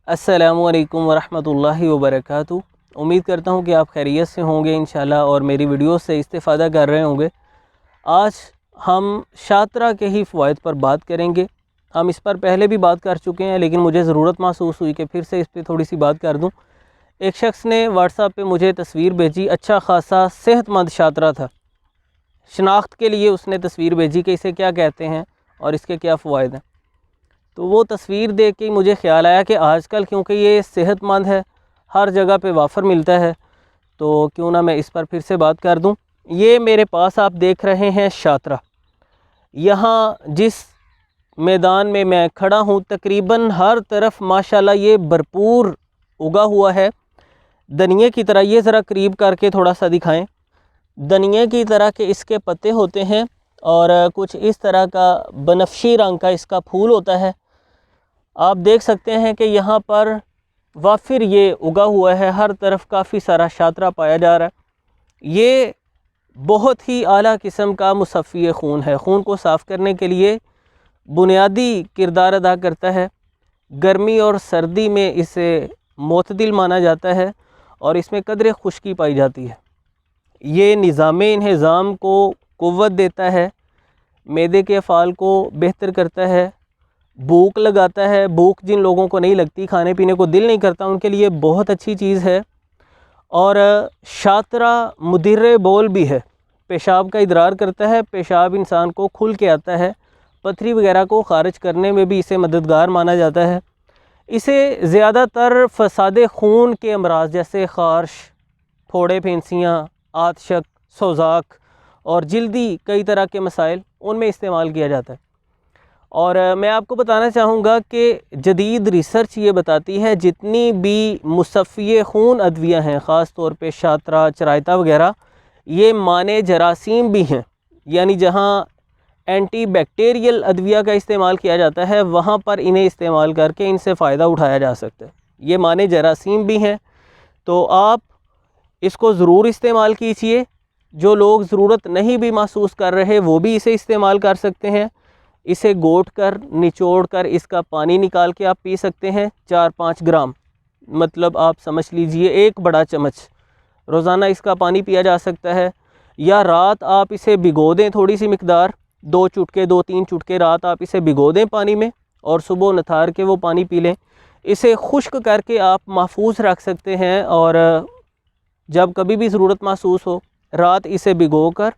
السلام علیکم ورحمۃ اللہ وبرکاتہ۔ امید کرتا ہوں کہ آپ خیریت سے ہوں گے انشاءاللہ اور میری ویڈیوز سے استفادہ کر رہے ہوں گے۔ آج ہم شاطرہ کے ہی فوائد پر بات کریں گے۔ ہم اس پر پہلے بھی بات کر چکے ہیں، لیکن مجھے ضرورت محسوس ہوئی کہ پھر سے اس پہ تھوڑی سی بات کر دوں۔ ایک شخص نے واٹس ایپ پہ مجھے تصویر بھیجی، اچھا خاصا صحت مند شاطرہ تھا۔ شناخت کے لیے اس نے تصویر بھیجی کہ اسے کیا کہتے ہیں اور اس کے کیا فوائد ہیں۔ تو وہ تصویر دیکھ کے مجھے خیال آیا کہ آج کل کیونکہ یہ صحت مند ہے، ہر جگہ پہ وافر ملتا ہے، تو کیوں نہ میں اس پر پھر سے بات کر دوں۔ یہ میرے پاس آپ دیکھ رہے ہیں شاطرہ۔ یہاں جس میدان میں میں کھڑا ہوں تقریباً ہر طرف ماشاءاللہ یہ بھرپور اگا ہوا ہے، دنیا کی طرح۔ یہ ذرا قریب کر کے تھوڑا سا دکھائیں۔ دنیا کی طرح کہ اس کے پتے ہوتے ہیں اور کچھ اس طرح کا بنفشی رنگ کا اس کا پھول ہوتا ہے۔ آپ دیکھ سکتے ہیں کہ یہاں پر وافر یہ اگا ہوا ہے، ہر طرف کافی سارا شاطرہ پایا جا رہا ہے۔ یہ بہت ہی اعلیٰ قسم کا مصفی خون ہے، خون کو صاف کرنے کے لیے بنیادی کردار ادا کرتا ہے۔ گرمی اور سردی میں اسے معتدل مانا جاتا ہے اور اس میں قدر خشکی پائی جاتی ہے۔ یہ نظام انہضام کو قوت دیتا ہے، معدے کے افعال کو بہتر کرتا ہے، بھوک لگاتا ہے۔ بھوک جن لوگوں کو نہیں لگتی، کھانے پینے کو دل نہیں کرتا، ان کے لیے بہت اچھی چیز ہے۔ اور شاطرہ مدر بول بھی ہے، پیشاب کا ادرار کرتا ہے، پیشاب انسان کو کھل کے آتا ہے، پتھری وغیرہ کو خارج کرنے میں بھی اسے مددگار مانا جاتا ہے۔ اسے زیادہ تر فساد خون کے امراض جیسے خارش، پھوڑے پھنسیاں، آتشک، سوزاک اور جلدی کئی طرح کے مسائل ان میں استعمال کیا جاتا ہے۔ اور میں آپ کو بتانا چاہوں گا کہ جدید ریسرچ یہ بتاتی ہے جتنی بھی مصفی خون ادویہ ہیں، خاص طور پہ شاطرہ، چرائتا وغیرہ، یہ مانع جراثیم بھی ہیں، یعنی جہاں اینٹی بیکٹیریل ادویہ کا استعمال کیا جاتا ہے وہاں پر انہیں استعمال کر کے ان سے فائدہ اٹھایا جا سکتا ہے۔ یہ مانع جراثیم بھی ہیں، تو آپ اس کو ضرور استعمال کیجیے۔ جو لوگ ضرورت نہیں بھی محسوس کر رہے وہ بھی اسے استعمال کر سکتے ہیں۔ اسے گوٹ کر، نچوڑ کر اس کا پانی نکال کے آپ پی سکتے ہیں، 4-5 گرام، مطلب آپ سمجھ لیجئے 1 بڑا چمچ روزانہ اس کا پانی پیا جا سکتا ہے۔ یا رات آپ اسے بھگو دیں، تھوڑی سی مقدار، 2 چٹکے 2-3 چٹکے رات آپ اسے بھگو دیں پانی میں، اور صبح نتھار کے وہ پانی پی لیں۔ اسے خشک کر کے آپ محفوظ رکھ سکتے ہیں، اور جب کبھی بھی ضرورت محسوس ہو رات اسے بھگو کر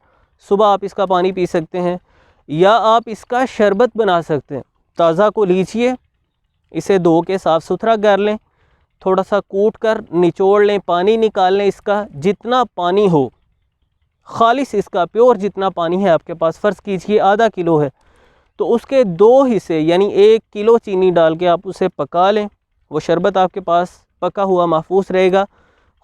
صبح آپ اس کا پانی پی سکتے ہیں۔ یا آپ اس کا شربت بنا سکتے ہیں۔ تازہ کو لیجئے، اسے دھو کے صاف ستھرا کر لیں، تھوڑا سا کوٹ کر نچوڑ لیں، پانی نکال لیں، اس کا جتنا پانی ہو خالص، اس کا پیور جتنا پانی ہے آپ کے پاس، فرض کیجئے آدھا کلو ہے، تو اس کے 2 حصے یعنی 1 کلو چینی ڈال کے آپ اسے پکا لیں۔ وہ شربت آپ کے پاس پکا ہوا محفوظ رہے گا۔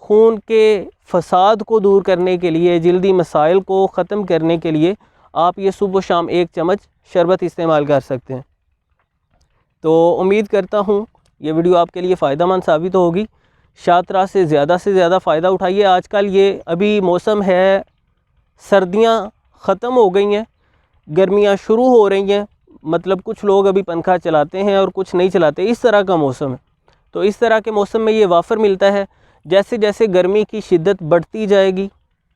خون کے فساد کو دور کرنے کے لیے، جلدی مسائل کو ختم کرنے کے لیے آپ یہ صبح و شام 1 چمچ شربت استعمال کر سکتے ہیں۔ تو امید کرتا ہوں یہ ویڈیو آپ کے لیے فائدہ مند ثابت ہوگی۔ شاطرہ سے زیادہ فائدہ اٹھائیے۔ آج کل یہ ابھی موسم ہے، سردیاں ختم ہو گئی ہیں، گرمیاں شروع ہو رہی ہیں، مطلب کچھ لوگ ابھی پنکھا چلاتے ہیں اور کچھ نہیں چلاتے، اس طرح کا موسم ہے۔ تو اس طرح کے موسم میں یہ وافر ملتا ہے۔ جیسے جیسے گرمی کی شدت بڑھتی جائے گی،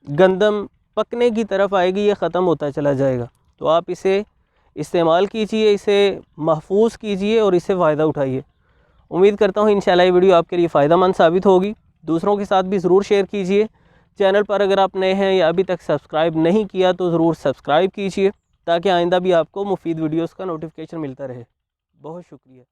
گندم پکنے کی طرف آئے گی، یہ ختم ہوتا چلا جائے گا۔ تو آپ اسے استعمال کیجئے، اسے محفوظ کیجئے اور اسے فائدہ اٹھائیے۔ امید کرتا ہوں انشاءاللہ یہ ویڈیو آپ کے لیے فائدہ مند ثابت ہوگی۔ دوسروں کے ساتھ بھی ضرور شیئر کیجئے۔ چینل پر اگر آپ نئے ہیں یا ابھی تک سبسکرائب نہیں کیا تو ضرور سبسکرائب کیجئے، تاکہ آئندہ بھی آپ کو مفید ویڈیوز کا نوٹیفیکیشن ملتا رہے۔ بہت شکریہ۔